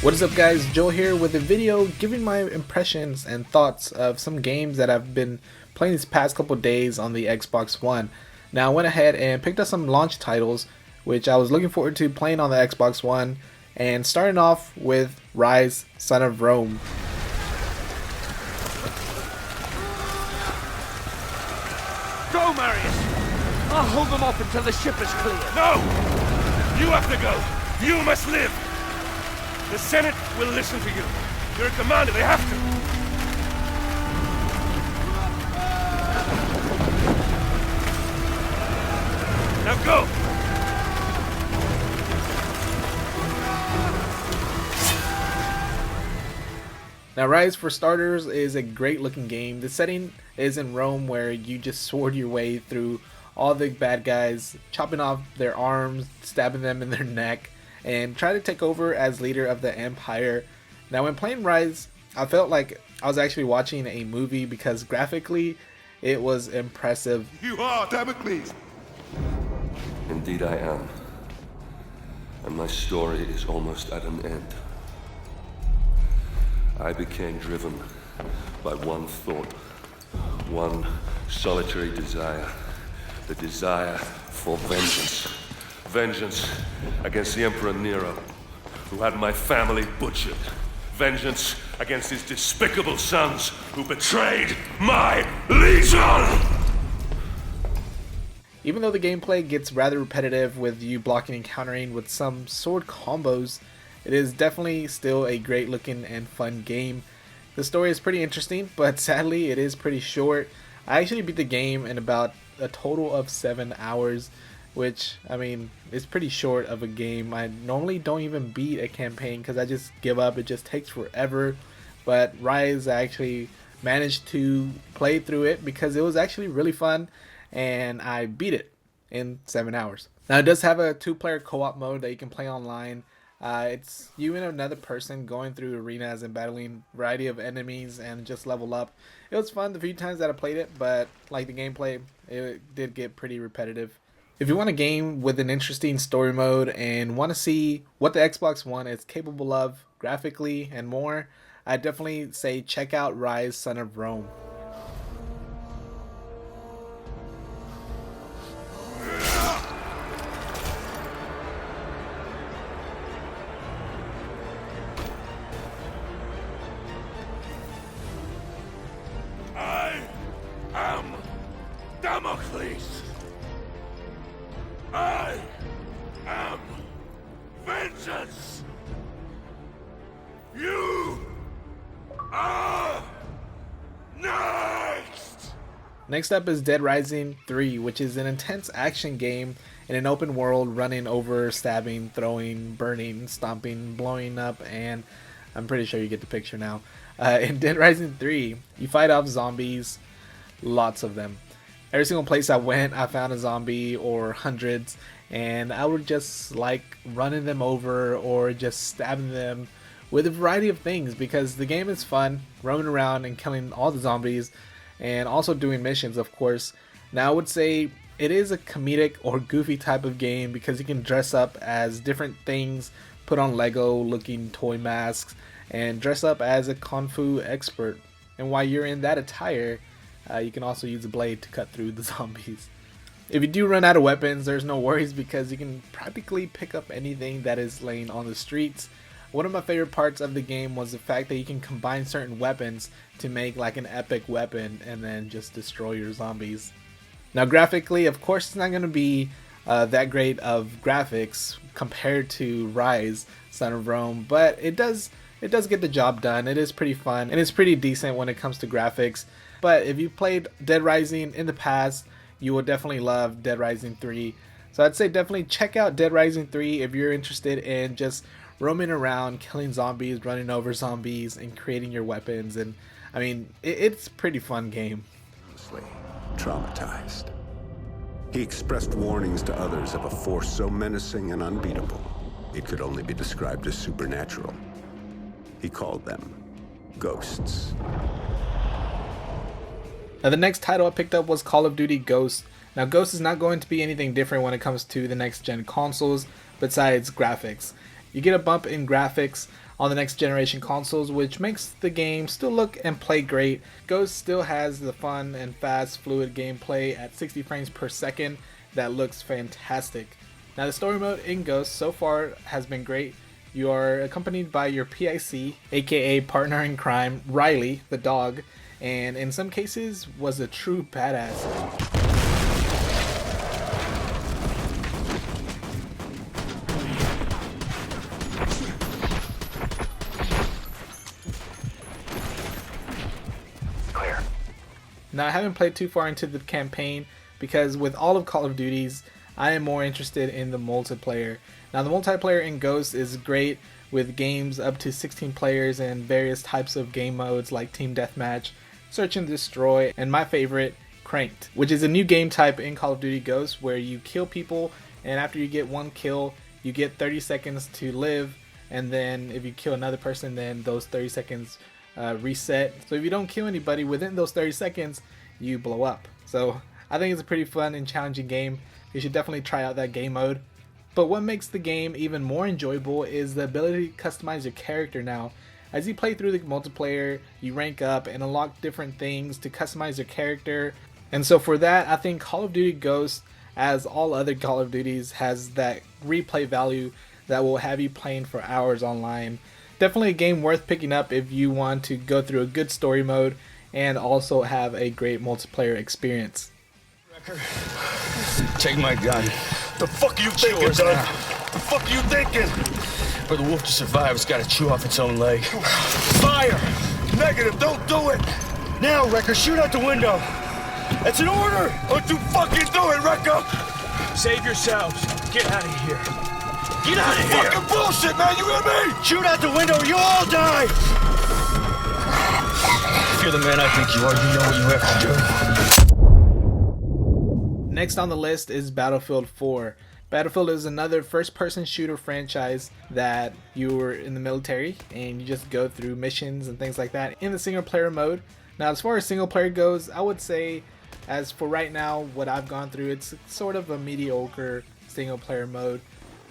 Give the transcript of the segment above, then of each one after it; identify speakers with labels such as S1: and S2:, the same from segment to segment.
S1: What is up guys, Joe here with a video giving my impressions and thoughts of some games that I've been playing these past couple days on the Xbox One. Now I went ahead and picked up some launch titles which I was looking forward to playing on the Xbox One, and starting off with Rise, Son of Rome.
S2: Go, Marius! I'll hold them off until the ship is clear.
S3: No! You have to go! You must live! The Senate will listen to you. You're a commander, they have to. Now go!
S1: Now Rise, for starters, is a great looking game. The setting is in Rome, where you just sword your way through all the bad guys, chopping off their arms, stabbing them in their neck, and try to take over as leader of the empire. Now when playing Rise, I felt like I was actually watching a movie because graphically it was impressive.
S3: You are Damocles!
S4: Indeed I am. And my story is almost at an end. I became driven by one thought, one solitary desire. The desire for vengeance. Vengeance against the Emperor Nero, who had my family butchered. Vengeance against his despicable sons, who betrayed my legion!
S1: Even though the gameplay gets rather repetitive with you blocking and countering with some sword combos, it is definitely still a great looking and fun game. The story is pretty interesting, but sadly it is pretty short. I actually beat the game in about a total of 7 hours, which, I mean, is pretty short of a game. I normally don't even beat a campaign because I just give up. It just takes forever. But Rise, I actually managed to play through it because it was actually really fun, and I beat it in 7 hours. Now it does have a 2-player co-op mode that you can play online. It's you and another person going through arenas and battling a variety of enemies and just level up. It was fun the few times that I played it, but like the gameplay, it did get pretty repetitive. If you want a game with an interesting story mode and want to see what the Xbox One is capable of graphically and more, I definitely say check out Rise, Son of Rome.
S3: I am Damocles! I am vengeance! You are next!
S1: Next up is Dead Rising 3, which is an intense action game in an open world, running over, stabbing, throwing, burning, stomping, blowing up, and I'm pretty sure you get the picture now. In Dead Rising 3, you fight off zombies, lots of them. Every single place I went, I found a zombie or hundreds, and I would just like running them over or just stabbing them with a variety of things because the game is fun, roaming around and killing all the zombies and also doing missions, of course. Now I would say it is a comedic or goofy type of game because you can dress up as different things, put on Lego looking toy masks, and dress up as a Kung Fu expert. And while you're in that attire, you can also use a blade to cut through the zombies. If you do run out of weapons, there's no worries because you can practically pick up anything that is laying on the streets. One of my favorite parts of the game was the fact that you can combine certain weapons to make like an epic weapon and then just destroy your zombies. Now graphically, of course, it's not going to be that great of graphics compared to Rise, Son of Rome, but it does get the job done. It is pretty fun and it's pretty decent when it comes to graphics. But if you played Dead Rising in the past, you will definitely love Dead Rising 3. So I'd say definitely check out Dead Rising 3 if you're interested in just roaming around, killing zombies, running over zombies, and creating your weapons. And I mean, it's a pretty fun game.
S5: Traumatized. He expressed warnings to others of a force so menacing and unbeatable, it could only be described as supernatural. He called them ghosts.
S1: Now the next title I picked up was Call of Duty Ghosts. Now Ghosts is not going to be anything different when it comes to the next gen consoles besides graphics. You get a bump in graphics on the next generation consoles, which makes the game still look and play great. Ghost still has the fun and fast, fluid gameplay at 60 frames per second that looks fantastic. Now the story mode in Ghost so far has been great. You are accompanied by your PIC, aka partner in crime, Riley, the dog, and in some cases was a true badass. Now I haven't played too far into the campaign because with all of Call of Duties, I am more interested in the multiplayer. Now the multiplayer in Ghost is great with games up to 16 players and various types of game modes like Team Deathmatch, Search and Destroy, and my favorite, Cranked, which is a new game type in Call of Duty Ghost where you kill people and after you get one kill, you get 30 seconds to live, and then if you kill another person, then those 30 seconds reset. So if you don't kill anybody within those 30 seconds, you blow up. So I think it's a pretty fun and challenging game. You should definitely try out that game mode. But what makes the game even more enjoyable is the ability to customize your character now. As you play through the multiplayer, you rank up and unlock different things to customize your character. And so for that, I think Call of Duty Ghost, as all other Call of Duties, has that replay value that will have you playing for hours online. Definitely a game worth picking up if you want to go through a good story mode and also have a great multiplayer experience.
S6: Take my gun.
S3: The fuck are you thinking, son? The fuck are you thinking?
S6: For the wolf to survive, it's gotta chew off its own leg.
S3: Fire! Negative, don't do it!
S6: Now, Wrecker, shoot out the window. That's an order!
S3: Don't you fucking do it, Wrecker!
S6: Save yourselves. Get out of here. Get out of here!
S3: Fucking bullshit, man, you hear me?
S6: Shoot out the window, you all die! If you're the man I think you are, you know what you have to do.
S1: Next on the list is Battlefield 4. Battlefield is another first-person shooter franchise that you were in the military and you just go through missions and things like that in the single-player mode. Now, as far as single-player goes, I would say, as for right now, what I've gone through, it's sort of a mediocre single-player mode.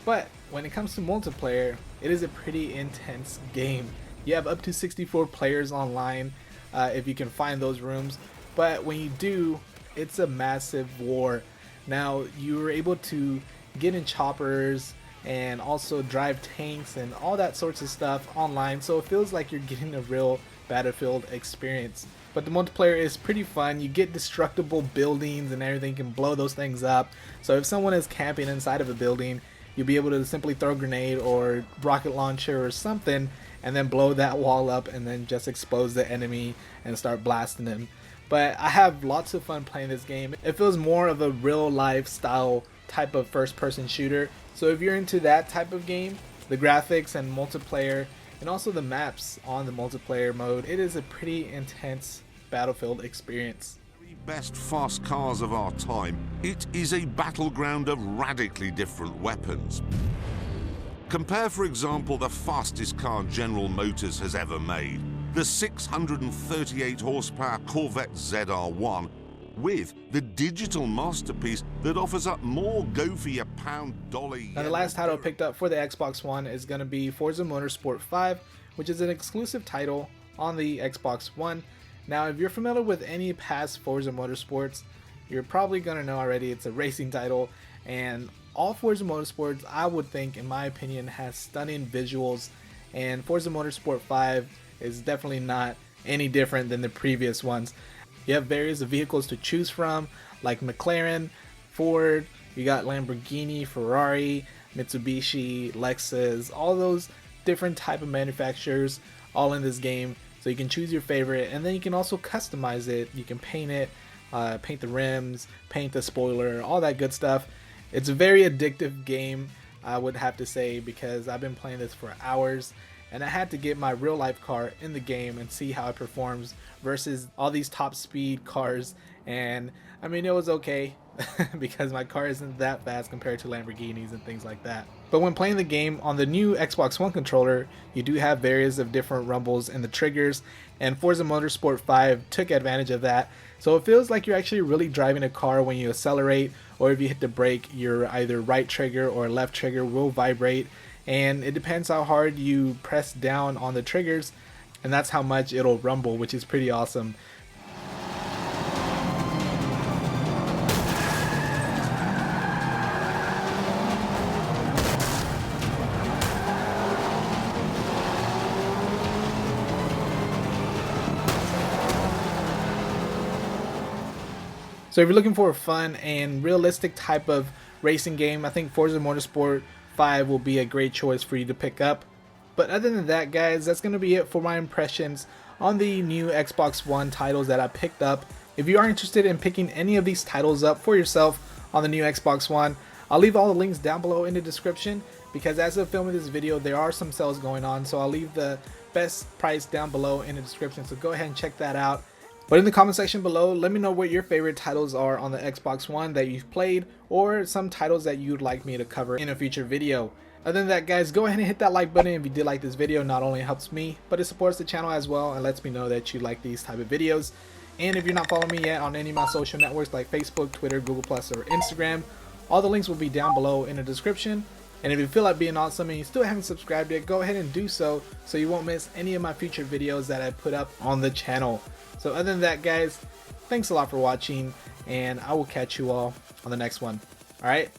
S1: But when it comes to multiplayer, it is a pretty intense game. You have up to 64 players online if you can find those rooms. But when you do, it's a massive war. Now, you were able to get in choppers and also drive tanks and all that sorts of stuff online, so it feels like you're getting a real Battlefield experience. But the multiplayer is pretty fun. You get destructible buildings and everything, you can blow those things up. So if someone is camping inside of a building, you'll be able to simply throw a grenade or rocket launcher or something and then blow that wall up and then just expose the enemy and start blasting them. But I have lots of fun playing this game. It feels more of a real life style type of first person shooter. So if you're into that type of game, the graphics and multiplayer and also the maps on the multiplayer mode, it is a pretty intense Battlefield experience.
S7: Best fast cars of our time, it is a battleground of radically different weapons. Compare, for example, the fastest car General Motors has ever made, the 638 horsepower Corvette ZR1, with the digital masterpiece that offers up more go for your pound dolly.
S1: Now the last title picked up for the Xbox One is going to be Forza Motorsport 5, which is an exclusive title on the Xbox One. Now if you're familiar with any past Forza Motorsports, you're probably going to know already it's a racing title, and all Forza Motorsports, I would think, in my opinion, has stunning visuals, and Forza Motorsport 5 is definitely not any different than the previous ones. You have various vehicles to choose from, like McLaren, Ford, you got Lamborghini, Ferrari, Mitsubishi, Lexus, all those different type of manufacturers all in this game. So you can choose your favorite, and then you can also customize it. You can paint it, paint the rims, paint the spoiler, all that good stuff. It's a very addictive game, I would have to say, because I've been playing this for hours, and I had to get my real life car in the game and see how it performs versus all these top speed cars. And I mean, it was okay because my car isn't that fast compared to Lamborghinis and things like that. But when playing the game on the new Xbox One controller, you do have various of different rumbles in the triggers, and Forza Motorsport 5 took advantage of that. So it feels like you're actually really driving a car when you accelerate, or if you hit the brake, your either right trigger or left trigger will vibrate, and it depends how hard you press down on the triggers, and that's how much it'll rumble, which is pretty awesome. So if you're looking for a fun and realistic type of racing game, I think Forza Motorsport 5 will be a great choice for you to pick up. But other than that, guys, that's going to be it for my impressions on the new Xbox One titles that I picked up. If you are interested in picking any of these titles up for yourself on the new Xbox One, I'll leave all the links down below in the description, because as of filming this video, there are some sales going on, so I'll leave the best price down below in the description, so go ahead and check that out. But in the comment section below, let me know what your favorite titles are on the Xbox One that you've played, or some titles that you'd like me to cover in a future video. Other than that, guys, go ahead and hit that like button if you did like this video. Not only helps me, but it supports the channel as well and lets me know that you like these type of videos. And if you're not following me yet on any of my social networks like Facebook, Twitter, Google+, or Instagram, all the links will be down below in the description. And if you feel like being awesome and you still haven't subscribed yet, go ahead and do so you won't miss any of my future videos that I put up on the channel. So other than that, guys, thanks a lot for watching, and I will catch you all on the next one. Alright?